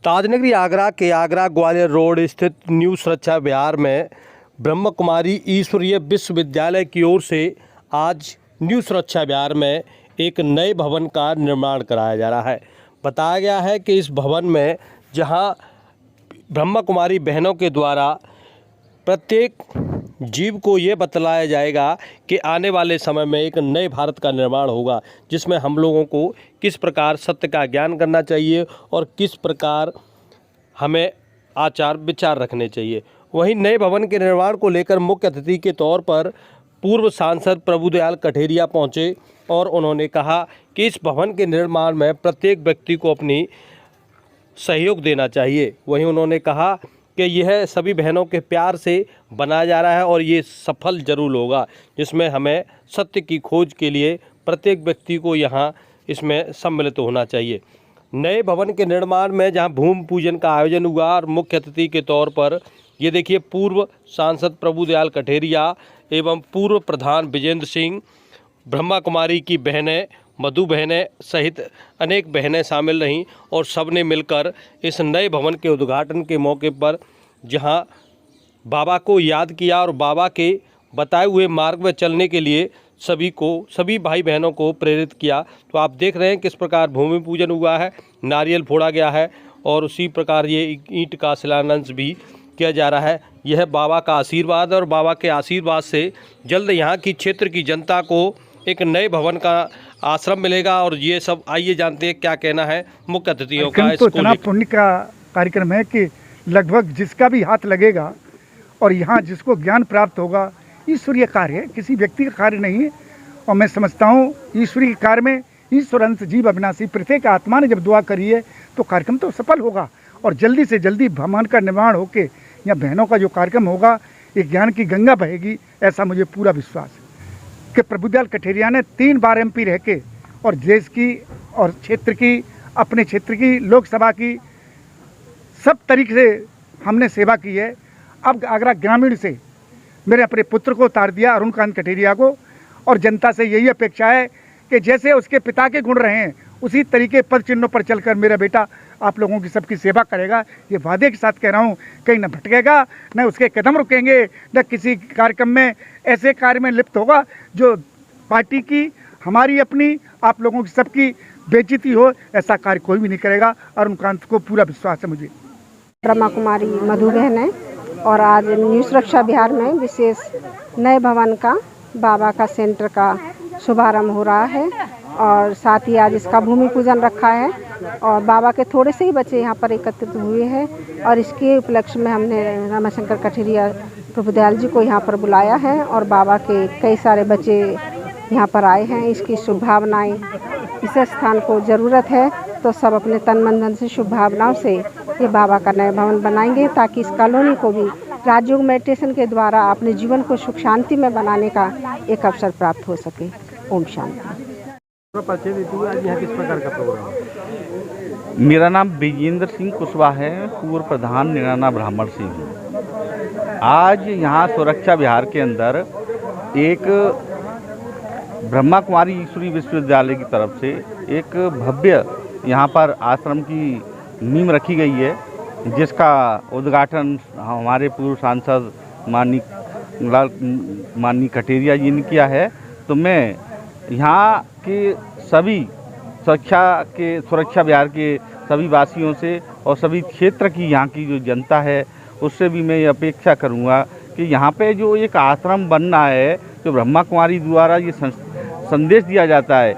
ताजनगरी आगरा के आगरा ग्वालियर रोड स्थित न्यू सुरक्षा विहार में ब्रह्म कुमारी ईश्वरीय विश्वविद्यालय की ओर से आज न्यू सुरक्षा विहार में एक नए भवन का निर्माण कराया जा रहा है। बताया गया है कि इस भवन में जहां ब्रह्म कुमारी बहनों के द्वारा प्रत्येक जीव को ये बतलाया जाएगा कि आने वाले समय में एक नए भारत का निर्माण होगा, जिसमें हम लोगों को किस प्रकार सत्य का ज्ञान करना चाहिए और किस प्रकार हमें आचार विचार रखने चाहिए। वहीं नए भवन के निर्माण को लेकर मुख्य अतिथि के तौर पर पूर्व सांसद प्रभुदयाल कठेरिया पहुंचे और उन्होंने कहा कि इस भवन के निर्माण में प्रत्येक व्यक्ति को अपनी सहयोग देना चाहिए। वहीं उन्होंने कहा कि यह सभी बहनों के प्यार से बनाया जा रहा है और ये सफल जरूर होगा, जिसमें हमें सत्य की खोज के लिए प्रत्येक व्यक्ति को यहाँ इसमें सम्मिलित होना चाहिए। नए भवन के निर्माण में जहाँ भूमि पूजन का आयोजन हुआ और मुख्य अतिथि के तौर पर ये देखिए पूर्व सांसद प्रभुदयाल कठेरिया एवं पूर्व प्रधान विजेंद्र सिंह, ब्रह्मा कुमारी की बहनें, मधु बहनें सहित अनेक बहनें शामिल रहीं और सबने मिलकर इस नए भवन के उद्घाटन के मौके पर जहां बाबा को याद किया और बाबा के बताए हुए मार्ग में चलने के लिए सभी भाई बहनों को प्रेरित किया। तो आप देख रहे हैं किस प्रकार भूमि पूजन हुआ है, नारियल फोड़ा गया है और उसी प्रकार ये ईंट का शिलान्यास भी किया जा रहा है। यह बाबा का आशीर्वाद और बाबा के आशीर्वाद से जल्द यहाँ की क्षेत्र की जनता को एक नए भवन का आश्रम मिलेगा। और ये सब आइए जानते हैं क्या कहना है मुख्य अतिथियों का। तो इतना पुण्य का कार्यक्रम है कि लगभग जिसका भी हाथ लगेगा और यहाँ जिसको ज्ञान प्राप्त होगा, ईश्वरीय कार्य है, किसी व्यक्ति का कार्य नहीं है। और मैं समझता हूँ ईश्वरीय कार्य में ईश्वर अंश जीव अविनाशी, प्रत्येक आत्मा ने जब दुआ करी है तो कार्यक्रम तो सफल होगा और जल्दी से जल्दी भवन का निर्माण होके या बहनों का जो कार्यक्रम होगा, एक ज्ञान की गंगा बहेगी, ऐसा मुझे पूरा विश्वास है कि प्रभुदयाल कठेरिया ने 3 बार MP रह के और देश की और क्षेत्र की, अपने क्षेत्र की, लोकसभा की, सब तरीके से हमने सेवा की है। अब आगरा ग्रामीण से मेरे अपने पुत्र को उतार दिया, अरुणकांत कठेरिया को, और जनता से यही अपेक्षा है कि जैसे उसके पिता के गुण रहे हैं उसी तरीके पद चिन्हों पर चलकर मेरा बेटा आप लोगों की सबकी सेवा करेगा। ये वादे के साथ कह रहा हूँ, कहीं न भटकेगा, न उसके कदम रुकेंगे, न किसी कार्यक्रम में ऐसे कार्य में लिप्त होगा जो पार्टी की, हमारी, अपनी, आप लोगों की सबकी बेइज्जती हो, ऐसा कार्य कोई भी नहीं करेगा। अरुणकांत को पूरा विश्वास है मुझे। ब्रह्मा कुमारी मधु बहन है और आज न्यू सुरक्षा विहार में विशेष नए भवन का, बाबा का सेंटर का शुभारंभ हो रहा है और साथ ही आज इसका भूमि पूजन रखा है और बाबा के थोड़े से ही बच्चे यहाँ पर एकत्रित हुए हैं और इसके उपलक्ष्य में हमने रामाशंकर कठेरिया प्रभुदयाल जी को यहाँ पर बुलाया है और बाबा के कई सारे बच्चे यहाँ पर आए हैं। इसकी शुभ भावनाएँ, इस स्थान को ज़रूरत है तो सब अपने तन मन धन से शुभ भावनाओं से ये बाबा का नया भवन बनाएंगे ताकि इस कॉलोनी को भी राजयोग मेडिटेशन के द्वारा अपने जीवन को सुख शांति में बनाने का एक अवसर प्राप्त हो सके। ओम शांति। किस प्रकार का प्रोग्राम? मेरा नाम विजेंद्र सिंह कुशवाहा है, पूर्व प्रधान निराना ब्राह्मण सिंह हूँ। आज यहाँ सुरक्षा विहार के अंदर एक ब्रह्मा कुमारी ईश्वरीय विश्वविद्यालय की तरफ से एक भव्य यहाँ पर आश्रम की नींव रखी गई है, जिसका उद्घाटन हमारे पूर्व सांसद माननीय कठेरिया जी ने किया है। तो मैं यहाँ के सभी सुरक्षा विहार के सभी वासियों से और सभी क्षेत्र की यहाँ की जो जनता है उससे भी मैं ये अपेक्षा करूँगा कि यहाँ पे जो एक आश्रम बनना है, जो ब्रह्मा कुमारी द्वारा ये संदेश दिया जाता है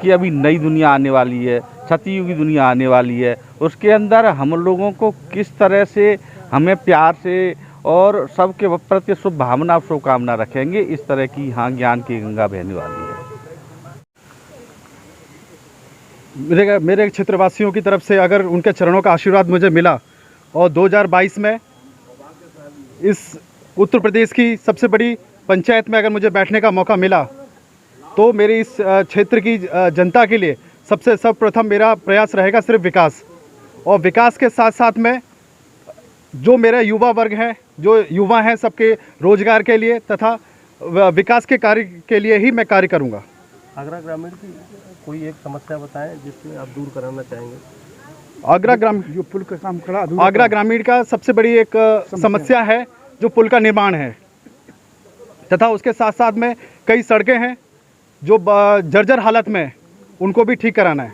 कि अभी नई दुनिया आने वाली है, सतयुगी दुनिया आने वाली है, उसके अंदर हम लोगों को किस तरह से हमें प्यार से और सबके प्रति शुभ भावना शुभकामना रखेंगे, इस तरह की यहाँ ज्ञान की गंगा बहने वाली है। मेरे क्षेत्रवासियों की तरफ से अगर उनके चरणों का आशीर्वाद मुझे मिला और 2022 में इस उत्तर प्रदेश की सबसे बड़ी पंचायत में अगर मुझे बैठने का मौका मिला तो मेरे इस क्षेत्र की जनता के लिए सबसे सर्वप्रथम मेरा प्रयास रहेगा सिर्फ विकास, और विकास के साथ साथ में जो मेरा युवा वर्ग है, जो युवा हैं, सबके रोजगार के लिए तथा विकास के कार्य के लिए ही मैं कार्य करूंगा। आगरा ग्रामीण की कोई एक समस्या बताएं जिससे आप दूर कराना चाहेंगे। आगरा ग्राम जो पुल का काम खड़ा अधूरा आगरा ग्रामीण का सबसे बड़ी एक समस्या है जो पुल का निर्माण है, तथा उसके साथ साथ में कई सड़कें हैं जो जर्जर हालत में, उनको भी ठीक कराना है।